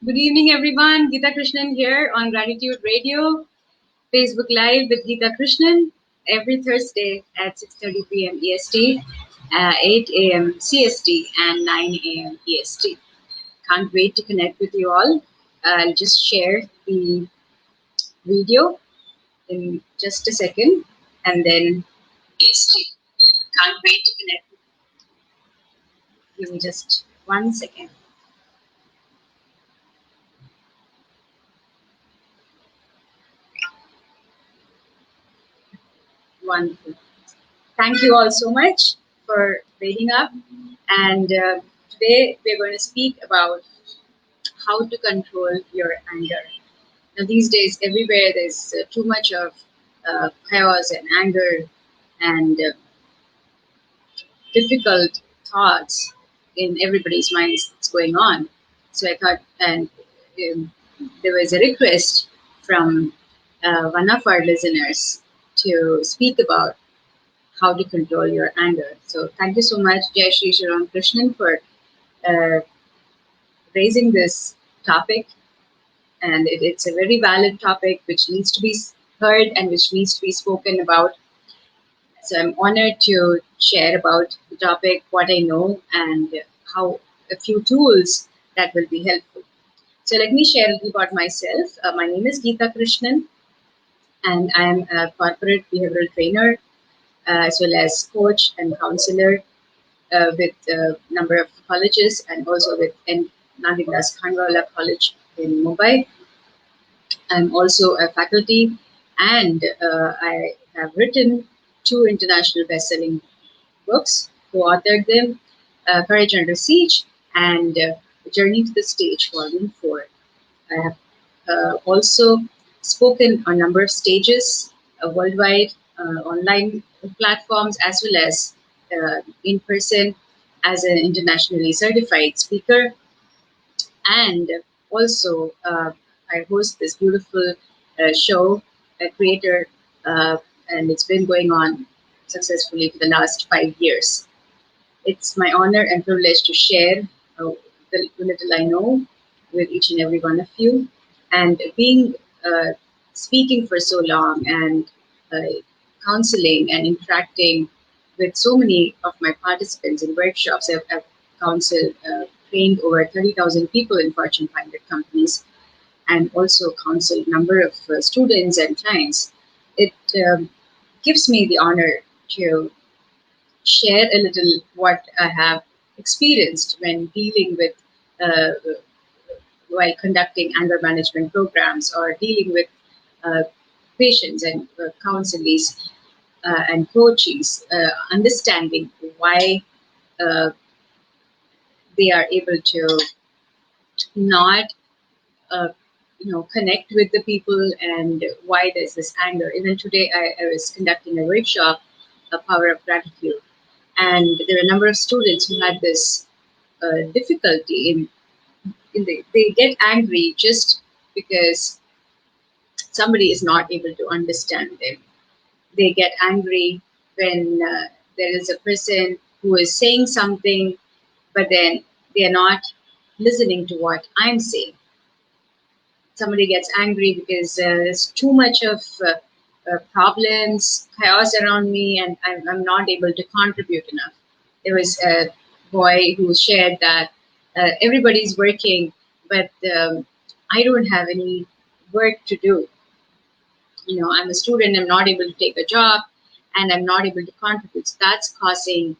Good evening, everyone. Geetha Krishnan here on Gratitude Radio, Facebook Live with Geetha Krishnan every Thursday at 6:30 p.m. EST, 8 a.m. CST, and 9 a.m. EST. Can't wait to connect with you all. I'll just share the video in just a second, and then EST. Can't wait to connect. Give me just 1 second. Wonderful. Thank you all so much for waiting up. And today we're going to speak about how to control your anger. Now, these days, everywhere there's too much of chaos and anger and difficult thoughts in everybody's minds that's going on. So I thought, and um, there was a request from one of our listeners to speak about how to control your anger. So thank you so much, Jai Shri Sharon Krishnan, for uh, raising this topic. And it's a very valid topic which needs to be heard and which needs to be spoken about. So I'm honored to share about the topic, what I know, and how a few tools that will be helpful. So let me share a little about myself. My name is Geetha Krishnan, and I'm a corporate behavioral trainer as well as coach and counselor with a number of colleges and also with Nandindas Khandwala College in Mumbai. I'm also a faculty, and I have written two international best-selling books, co-authored them, Courage Under Siege and Journey to the Stage, Volume 4. I have also spoken on a number of stages worldwide, online platforms, as well as in person as an internationally certified speaker. And also, I host this beautiful show, a creator, and it's been going on successfully for the last 5 years. It's my honor and privilege to share the little I know with each and every one of you. And being speaking for so long and counseling and interacting with so many of my participants in workshops, I've counseled, trained over 30,000 people in Fortune 500 companies, and also counseled a number of students and clients. It gives me the honor to share a little what I have experienced when dealing with, uh, while conducting anger management programs or dealing with uh, patients and counselees and coaches, understanding why uh, they are able to not, uh, connect with the people and why there's this anger. Even today, I was conducting a workshop, a power of gratitude, and there were a number of students who had this difficulty they get angry just because somebody is not able to understand them. They get angry when there is a person who is saying something, but then they are not listening to what I'm saying. Somebody gets angry because there's too much of problems, chaos around me, and I'm not able to contribute enough. There was a boy who shared that everybody's working, but I don't have any work to do. I'm a student, I'm not able to take a job, and I'm not able to contribute. So that's causing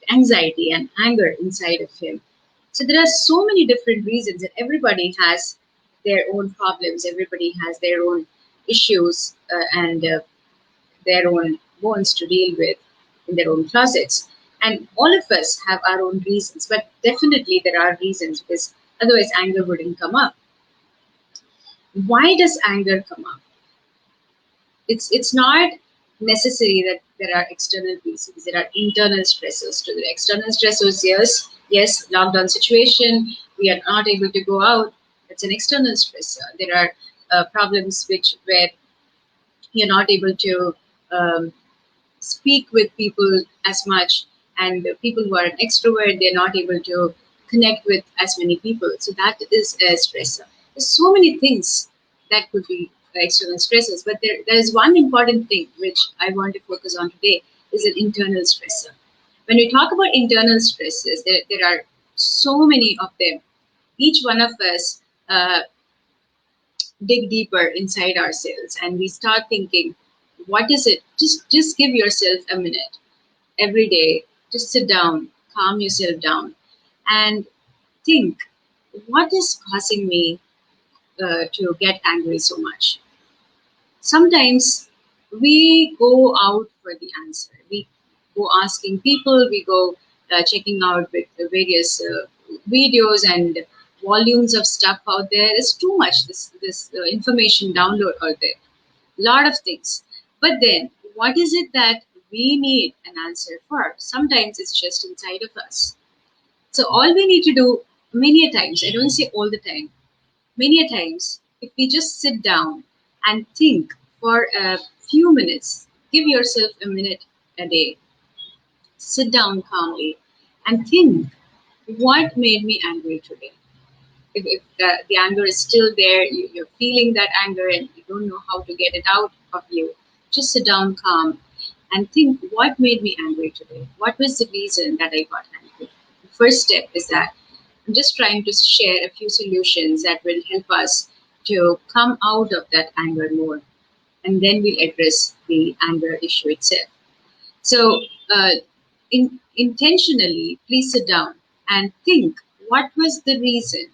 anxiety and anger inside of him. So there are so many different reasons, and everybody has their own problems, everybody has their own issues and their own wounds to deal with in their own closets. And all of us have our own reasons, but definitely there are reasons, because otherwise anger wouldn't come up. Why does anger come up? It's not necessary that there are external reasons. There are internal stressors to the external stressors. Yes, lockdown situation, we are not able to go out. It's an external stressor. There are problems where you're not able to um, speak with people as much, and people who are an extrovert, they're not able to connect with as many people. So that is a stressor. There's so many things that could be external stressors, but there is one important thing which I want to focus on today is an internal stressor. When we talk about internal stresses, there are so many of them. Each one of us dig deeper inside ourselves and we start thinking, what is it? Just give yourself a minute every day. Just sit down, calm yourself down, and think, what is causing me to get angry so much? Sometimes we go out for the answer. We go asking people, we go checking out with the various videos and volumes of stuff out there. There's too much this information download out there. Lot of things. But then, what is it that we need an answer for? Sometimes it's just inside of us. So all we need to do many a times, I don't say all the time, many a times, if we just sit down and think for a few minutes, give yourself a minute a day, sit down calmly and think, what made me angry today? If the anger is still there, you're feeling that anger and you don't know how to get it out of you, just sit down calm and think, what made me angry today? What was the reason that I got angry? The first step is that I'm just trying to share a few solutions that will help us to come out of that anger more, and then we'll address the anger issue itself. So, intentionally, please sit down and think, what was the reason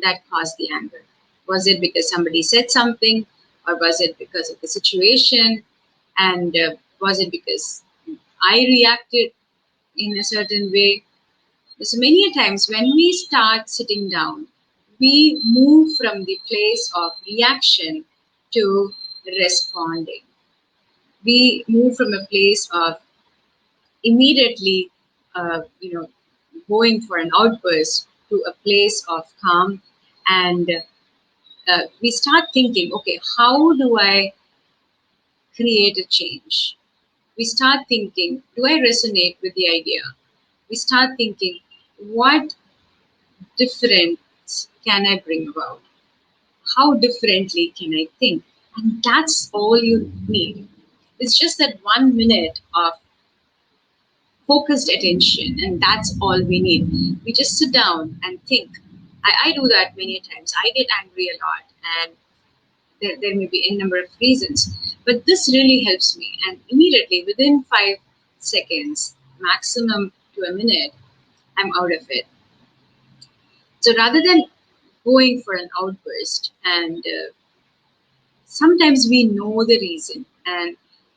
that caused the anger? Was it because somebody said something, or was it because of the situation? And was it because I reacted in a certain way? So many a times when we start sitting down, we move from the place of reaction to responding. We move from a place of immediately, going for an outburst to a place of calm, and we start thinking, okay, how do I create a change? We start thinking, do I resonate with the idea? We start thinking, what difference can I bring about? How differently can I think? And that's all you need. It's just that 1 minute of focused attention, and that's all we need. We just sit down and think. I do that many times. I get angry a lot, and there may be a number of reasons, but this really helps me. And immediately, within 5 seconds, maximum to a minute, I'm out of it. So rather than going for an outburst, and sometimes we know the reason, and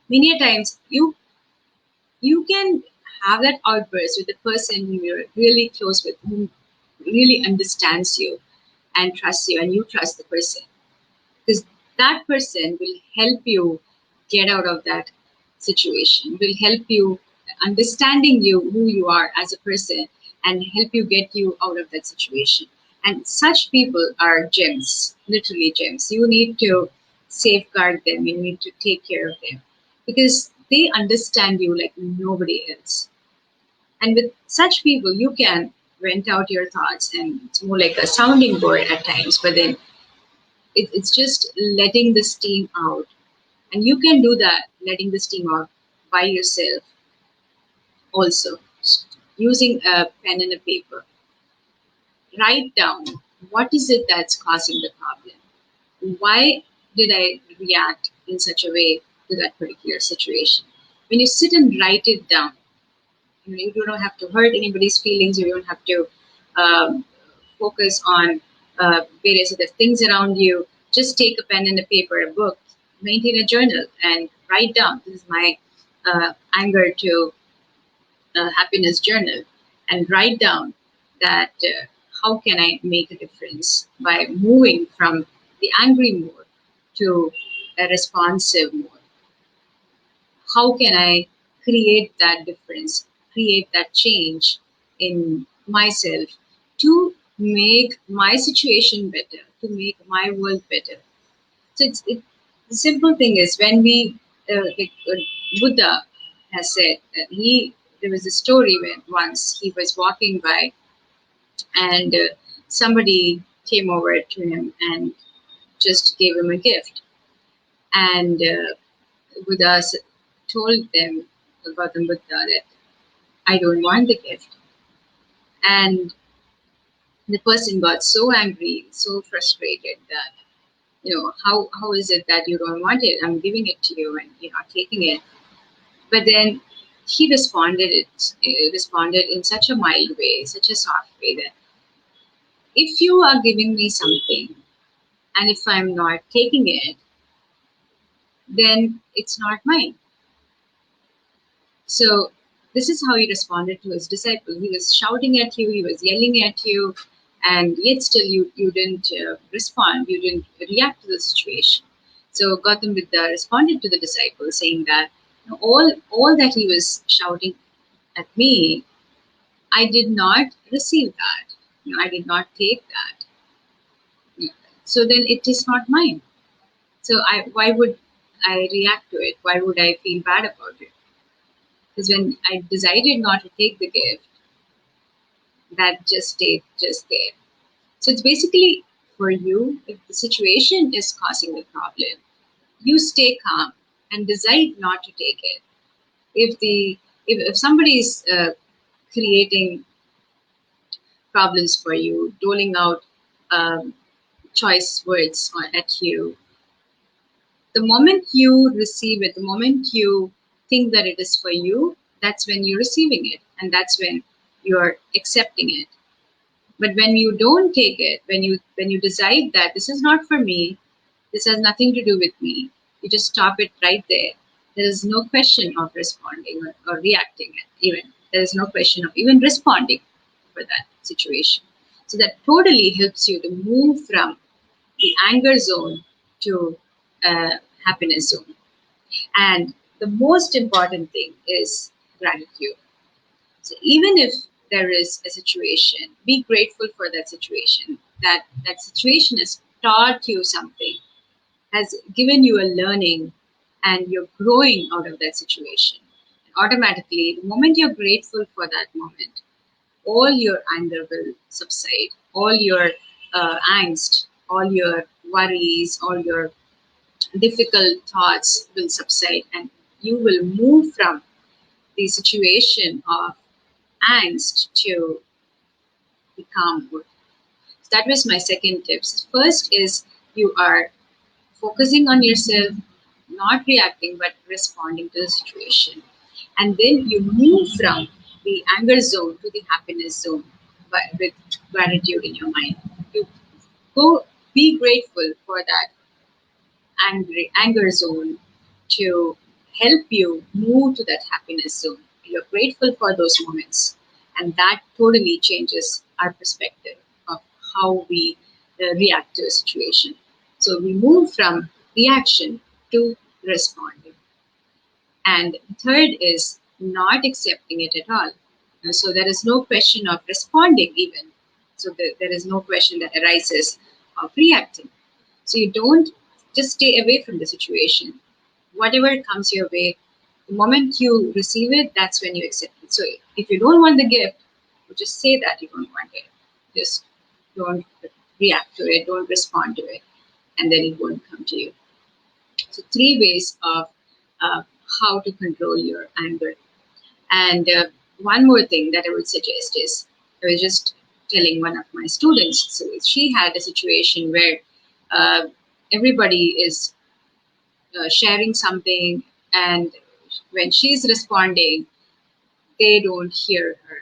many a times you can have that outburst with the person who you're really close with, who really understands you and trusts you, and you trust the person, because that person will help you get out of that situation, will help you understanding you who you are as a person, and help you get you out of that situation. And such people are gems, literally gems. You need to safeguard them, you need to take care of them, because they understand you like nobody else. And with such people, you can vent out your thoughts, and it's more like a sounding board at times, but then it's just letting the steam out. And you can do that, letting the steam out by yourself also, using a pen and a paper. Write down, what is it that's causing the problem? Why did I react in such a way to that particular situation? When you sit and write it down, you don't have to hurt anybody's feelings. You don't have to um, focus on various other things around you. Just take a pen and a paper, a book, maintain a journal, and write down, this is my anger to happiness journal, and write down that how can I make a difference by moving from the angry mode to a responsive mode. How can I create that difference, create that change in myself to make my situation better, to make my world better. So the simple thing is, when we, Buddha has said that there was a story when once he was walking by and somebody came over to him and just gave him a gift. And Buddha told them, Gautam Buddha, that I don't want the gift. And the person got so angry, so frustrated that, how is it that you don't want it? I'm giving it to you and you're not taking it. But then he responded in such a mild way, such a soft way, that if you are giving me something and if I'm not taking it, then it's not mine. So this is how he responded to his disciple. He was shouting at you, he was yelling at you, and yet still you didn't respond, you didn't react to the situation. So Gautam Buddha responded to the disciple saying that, all that he was shouting at me, I did not receive that. I did not take that. So then it is not mine. So why would I react to it? Why would I feel bad about it? Because when I decided not to take the gift, that just stayed just there. So it's basically, for you, if the situation is causing the problem, you stay calm and decide not to take it. If somebody is creating problems for you, doling out um, choice words at you, the moment you receive it, the moment you think that it is for you, that's when you're receiving it, and that's when you're accepting it. But when you don't take it, when you decide that this is not for me, this has nothing to do with me, you just stop it right there. There is no question of responding or reacting. Even there is no question of even responding for that situation. So that totally helps you to move from the anger zone to happiness zone. And the most important thing is gratitude. So even if there is a situation, be grateful for that situation. That situation has taught you something, has given you a learning, and you're growing out of that situation. Automatically, the moment you're grateful for that moment, all your anger will subside, all your angst, all your worries, all your difficult thoughts will subside, and you will move from the situation of angst to the calm mood. So that was my second tips. First is you are focusing on yourself, not reacting but responding to the situation. And then you move from the anger zone to the happiness zone, but with gratitude in your mind. You go be grateful for that anger zone to help you move to that happiness zone. You're grateful for those moments, and that totally changes our perspective of how we react to a situation. So we move from reaction to responding. And third is not accepting it at all. So there is no question of responding even. So there is no question that arises of reacting. So you don't just stay away from the situation. Whatever comes your way, the moment you receive it, that's when you accept it. So if you don't want the gift, you just say that you don't want it. Just don't react to it, don't respond to it, and then it won't come to you. So three ways of uh, how to control your anger. And one more thing that I would suggest is, I was just telling one of my students, so she had a situation where uh, everybody is sharing something, and when she's responding, they don't hear her,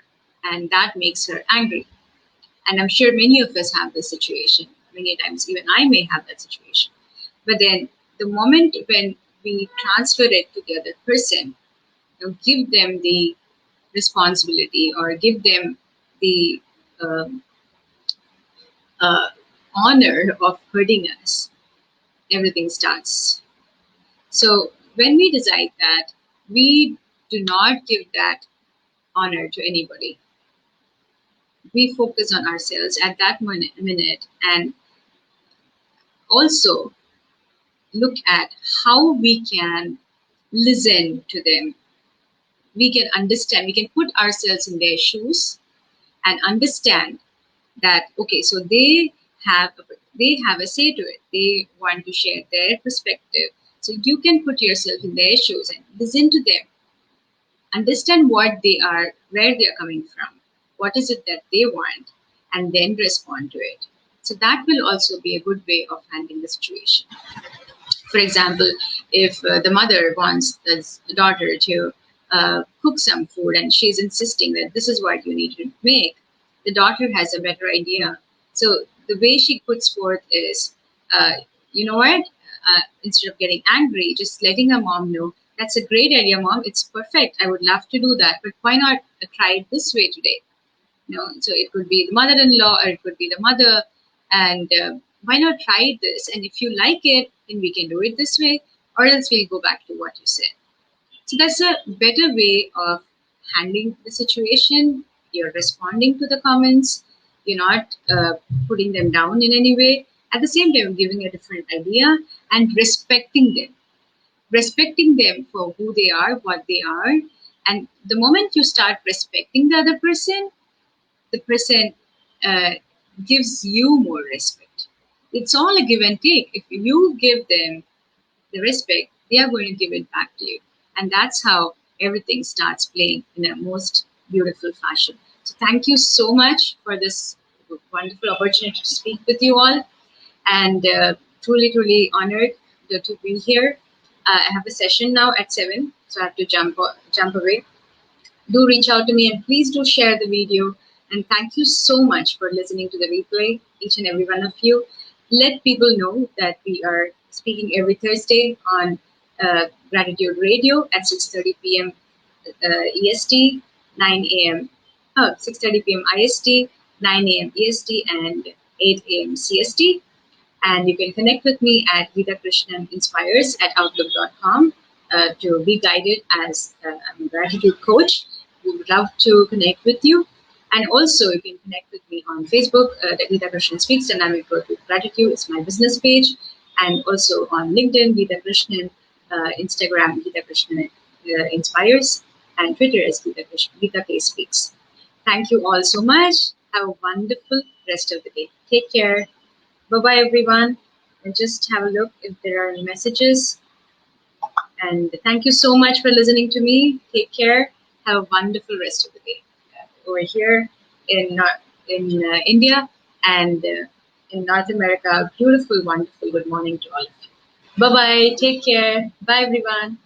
and that makes her angry. And I'm sure many of us have this situation. Many times, even I may have that situation. But then, the moment when we transfer it to the other person, give them the responsibility or give them the um, uh, honor of hurting us, everything starts. So when we decide that we do not give that honor to anybody, we focus on ourselves at that minute, and also look at how we can listen to them. We can understand, we can put ourselves in their shoes and understand that okay, so they have a say to it. They want to share their perspective. So you can put yourself in their shoes and listen to them, understand what they are, where they are coming from, what is it that they want, and then respond to it. So that will also be a good way of handling the situation. For example, if the mother wants the daughter to cook some food and she's insisting that this is what you need to make, the daughter has a better idea. So the way she puts forth is, uh, you know what? Instead of getting angry, just letting her mom know, that's a great idea, mom. It's perfect. I would love to do that, but why not try it this way today? So it could be the mother-in-law or it could be the mother, and why not try this? And if you like it, then we can do it this way, or else we'll go back to what you said. So that's a better way of handling the situation. You're responding to the comments. You're not putting them down in any way. At the same time, giving a different idea and respecting them for who they are, what they are. And the moment you start respecting the other person, the person uh, gives you more respect. It's all a give and take. If you give them the respect, they are going to give it back to you. And that's how everything starts playing in a most beautiful fashion. So thank you so much for this wonderful opportunity to speak with you all. And truly, truly honored to be here. I have a session now at 7, so I have to jump away. Do reach out to me and please do share the video. And thank you so much for listening to the replay, each and every one of you. Let people know that we are speaking every Thursday on Gratitude Radio at 6:30 p.m. EST, 9 a.m. 6:30 p.m. IST, 9 a.m. EST, and 8 a.m. CST. And you can connect with me at Geetha Krishnan Inspires at outlook.com to be guided as I'm a gratitude coach. We would love to connect with you. And also, you can connect with me on Facebook, the Geetha Krishnan Speaks Dynamic Growth with Gratitude. It's my business page. And also on LinkedIn, Geetha Krishnan, Instagram, Geetha Krishnan Inspires, and Twitter is Geetha K Speaks. Thank you all so much. Have a wonderful rest of the day. Take care. Bye-bye, everyone. And just have a look if there are any messages. And thank you so much for listening to me. Take care. Have a wonderful rest of the day. Over here in India and in North America, beautiful, wonderful good morning to all of you. Bye-bye. Take care. Bye, everyone.